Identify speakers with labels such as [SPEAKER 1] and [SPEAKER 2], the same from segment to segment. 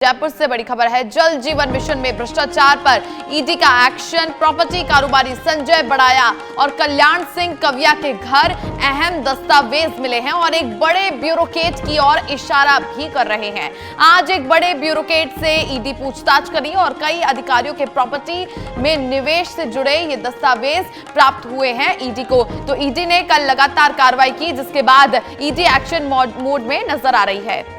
[SPEAKER 1] जयपुर से बड़ी खबर है। जल जीवन मिशन में भ्रष्टाचार पर ईडी का एक्शन। प्रॉपर्टी कारोबारी संजय बड़ाया और कल्याण सिंह कविया के घर अहम दस्तावेज मिले हैं और एक बड़े ब्यूरोक्रेट की ओर इशारा भी कर रहे हैं। आज एक बड़े ब्यूरोक्रेट से ईडी पूछताछ करी और कई अधिकारियों के प्रॉपर्टी में निवेश से जुड़े ये दस्तावेज प्राप्त हुए हैं ईडी को। तो ईडी ने कल लगातार कार्रवाई की, जिसके बाद ईडी एक्शन मोड में नजर आ रही है।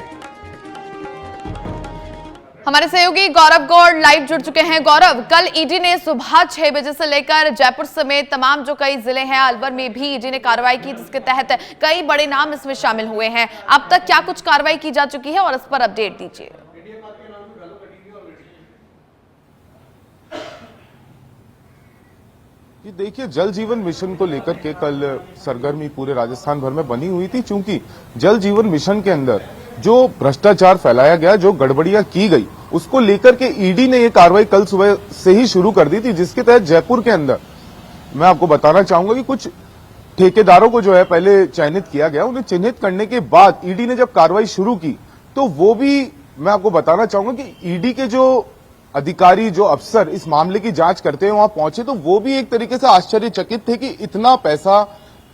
[SPEAKER 1] हमारे सहयोगी गौरव गौड़ लाइव जुड़ चुके हैं। गौरव, कल ईडी ने सुबह 6 बजे से लेकर जयपुर समेत तमाम जो कई जिले हैं, अलवर में भी ईडी ने कार्रवाई की, जिसके तहत कई बड़े नाम इसमें शामिल हुए हैं। अब तक क्या कुछ कार्रवाई की जा चुकी है और इस पर अपडेट दीजिए।
[SPEAKER 2] जी देखिए, जल जीवन मिशन को लेकर के कल सरगर्मी पूरे राजस्थान भर में बनी हुई थी, क्योंकि जल जीवन मिशन के अंदर जो भ्रष्टाचार फैलाया गया, जो गड़बड़ियां की गई, उसको लेकर के ईडी ने ये कार्रवाई कल सुबह से ही शुरू कर दी थी, जिसके तहत जयपुर के अंदर मैं आपको बताना चाहूंगा कि कुछ ठेकेदारों को जो है पहले चयनित किया गया। उन्हें चिन्हित करने के बाद ईडी ने जब कार्रवाई शुरू की, तो वो भी मैं आपको बताना चाहूंगा कि ईडी के जो अधिकारी, जो अफसर इस मामले की जांच करते हुए वहां पहुंचे, तो वो भी एक तरीके से आश्चर्यचकित थे कि इतना पैसा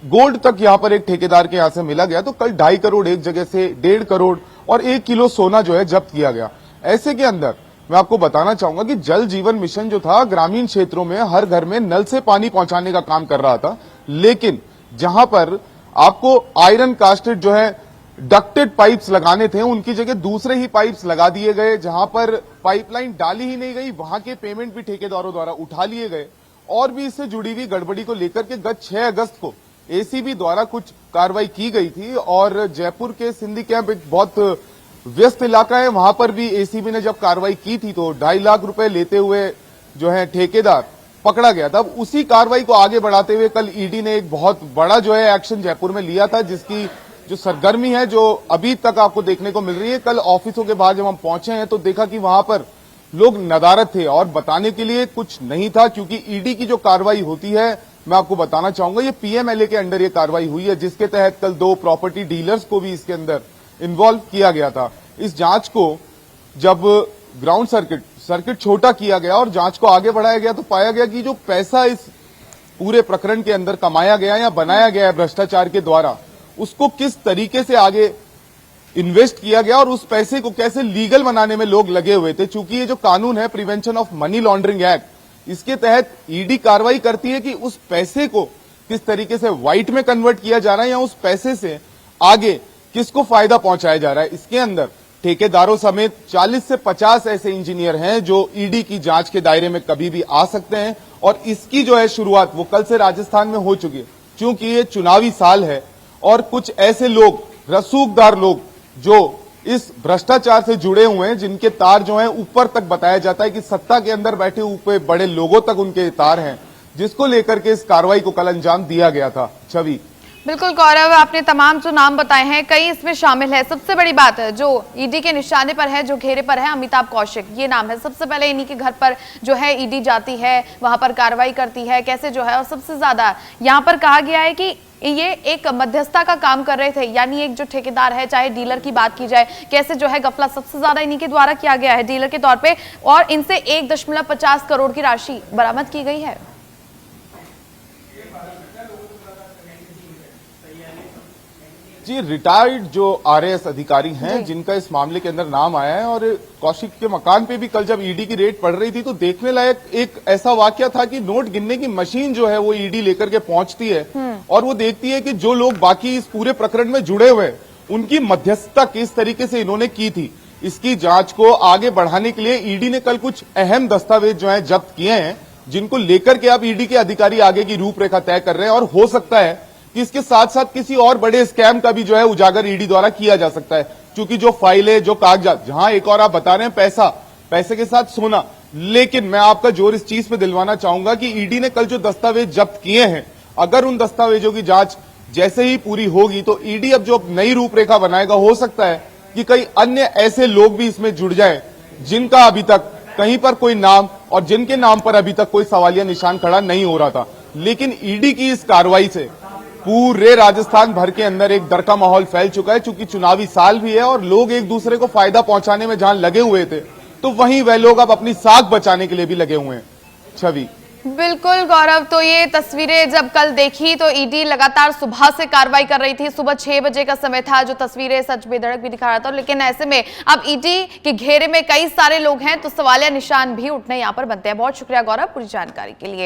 [SPEAKER 2] गोल्ड तक यहां पर एक ठेकेदार के यहां से मिला गया। तो कल 2.5 करोड़ एक जगह से, 1.5 करोड़ और 1 किलो सोना जो है जब्त किया गया। ऐसे के अंदर मैं आपको बताना चाहूंगा कि जल जीवन मिशन जो था, ग्रामीण क्षेत्रों में हर घर में नल से पानी पहुंचाने का काम कर रहा था, लेकिन जहां पर आपको आयरन कास्टेड जो है डक्टेड पाइप्स लगाने थे, उनकी जगह दूसरे ही पाइप्स लगा दिए गए। जहां पर पाइपलाइन डाली ही नहीं गई, वहां के पेमेंट भी ठेकेदारों द्वारा उठा लिए गए। और भी इससे जुड़ी हुई गड़बड़ी को लेकर के गत 6 अगस्त को एसीबी द्वारा कुछ कार्रवाई की गई थी और जयपुर के सिंधी कैंप एक बहुत व्यस्त इलाका है, वहां पर भी एसीबी ने जब कार्रवाई की थी तो 2.5 लाख रुपए लेते हुए जो है ठेकेदार पकड़ा गया था। अब उसी कार्रवाई को आगे बढ़ाते हुए कल ईडी ने एक बहुत बड़ा जो है एक्शन जयपुर में लिया था, जिसकी जो सरगर्मी है जो अभी तक आपको देखने को मिल रही है। कल ऑफिसों के बाहर जब हम पहुंचे हैं तो देखा कि वहां पर लोग नदारद थे और बताने के लिए कुछ नहीं था, क्योंकि ईडी की जो कार्रवाई होती है, मैं आपको बताना चाहूंगा, ये पीएमएलए के अंडर ये कार्रवाई हुई है, जिसके तहत कल 2 प्रॉपर्टी डीलर्स को भी इसके अंदर इन्वॉल्व किया गया था। इस जांच को जब ग्राउंड सर्किट छोटा किया गया और जांच को आगे बढ़ाया गया, तो पाया गया कि जो पैसा इस पूरे प्रकरण के अंदर कमाया गया या बनाया गया है भ्रष्टाचार के द्वारा, उसको किस तरीके से आगे इन्वेस्ट किया गया और उस पैसे को कैसे लीगल बनाने में लोग लगे हुए थे। चूंकि ये जो कानून है, prevention of money laundering act, इसके तहत ईडी कार्रवाई करती है कि उस पैसे को किस तरीके से व्हाइट में कन्वर्ट किया जा रहा है या उस पैसे से आगे किसको फायदा पहुंचाया जा रहा है। इसके अंदर ठेकेदारों समेत 40 से 50 ऐसे इंजीनियर हैं जो ईडी की जांच के दायरे में कभी भी आ सकते हैं और इसकी जो है शुरुआत वो कल से राजस्थान में हो चुकी है। क्योंकि ये चुनावी साल है और कुछ ऐसे लोग, रसूखदार लोग जो इस भ्रष्टाचार से जुड़े हुए हैं, जिनके तार जो हैं ऊपर तक बताया जाता है कि सत्ता के अंदर बैठे ऊपर बड़े लोगों तक उनके तार हैं, जिसको लेकर के इस कार्रवाई को कल अंजाम दिया गया था। छवि,
[SPEAKER 1] बिल्कुल गौरव, आपने तमाम जो नाम बताए हैं कई इसमें शामिल है। सबसे बड़ी बात है जो ईडी के निशाने पर है, जो घेरे पर है, अमिताभ कौशिक, ये नाम है। सबसे पहले इन्हीं के घर पर जो है ईडी जाती है, वहां पर कार्रवाई करती है, कैसे जो है, और सबसे ज्यादा यहाँ पर कहा गया है कि ये एक मध्यस्थता का काम कर रहे थे, यानी एक जो ठेकेदार है, चाहे डीलर की बात की जाए, कैसे जो है गफला सबसे ज्यादा इन्हीं के द्वारा किया गया है डीलर के तौर पे, और इनसे 1.50 करोड़ की राशि बरामद की गई है।
[SPEAKER 2] जी, रिटायर्ड जो आरएएस अधिकारी हैं जिनका इस मामले के अंदर नाम आया है, और कौशिक के मकान पे भी कल जब ईडी की रेड पड़ रही थी तो देखने लायक एक ऐसा वाकया था कि नोट गिनने की मशीन जो है वो ईडी लेकर के पहुंचती है और वो देखती है कि जो लोग बाकी इस पूरे प्रकरण में जुड़े हुए हैं उनकी मध्यस्थता किस तरीके से इन्होंने की थी। इसकी जांच को आगे बढ़ाने के लिए ईडी ने कल कुछ अहम दस्तावेज जो है जब्त किए हैं, जिनको लेकर के अब ईडी के अधिकारी आगे की रूपरेखा तय कर रहे हैं। और हो सकता है कि इसके साथ साथ किसी और बड़े स्कैम का भी जो है उजागर ईडी द्वारा किया जा सकता है, क्योंकि जो फाइलें, जो कागजात, जहां एक और आप बता रहे हैं पैसे के साथ सोना, लेकिन मैं आपका जोर इस चीज पे दिलवाना चाहूंगा कि ईडी ने कल जो दस्तावेज जब्त किए हैं, अगर उन दस्तावेजों की जांच जैसे ही पूरी होगी तो ईडी अब जो नई रूपरेखा बनाएगा, हो सकता है कि कई अन्य ऐसे लोग भी इसमें जुड़ जाएं जिनका अभी तक कहीं पर कोई नाम और जिनके नाम पर अभी तक कोई सवालिया निशान खड़ा नहीं हो रहा था। लेकिन ईडी की इस कार्रवाई से पूरे राजस्थान भर के अंदर एक डर का माहौल फैल चुका है, चूंकि चुनावी साल भी है और लोग एक दूसरे को फायदा पहुंचाने में जहां लगे हुए थे, तो वहीं वह लोग अब अपनी साख बचाने के लिए भी लगे हुए हैं। छवि।
[SPEAKER 1] बिल्कुल गौरव, तो ये तस्वीरें जब कल देखी तो ईडी लगातार सुबह से कार्रवाई कर रही थी। सुबह 6 बजे का समय था, जो तस्वीरें सच बेधड़क भी दिखा रहा था, लेकिन ऐसे में अब ईडी के घेरे में कई सारे लोग हैं, तो सवालिया निशान भी उठने यहाँ पर बनते हैं। बहुत शुक्रिया गौरव पूरी जानकारी के लिए।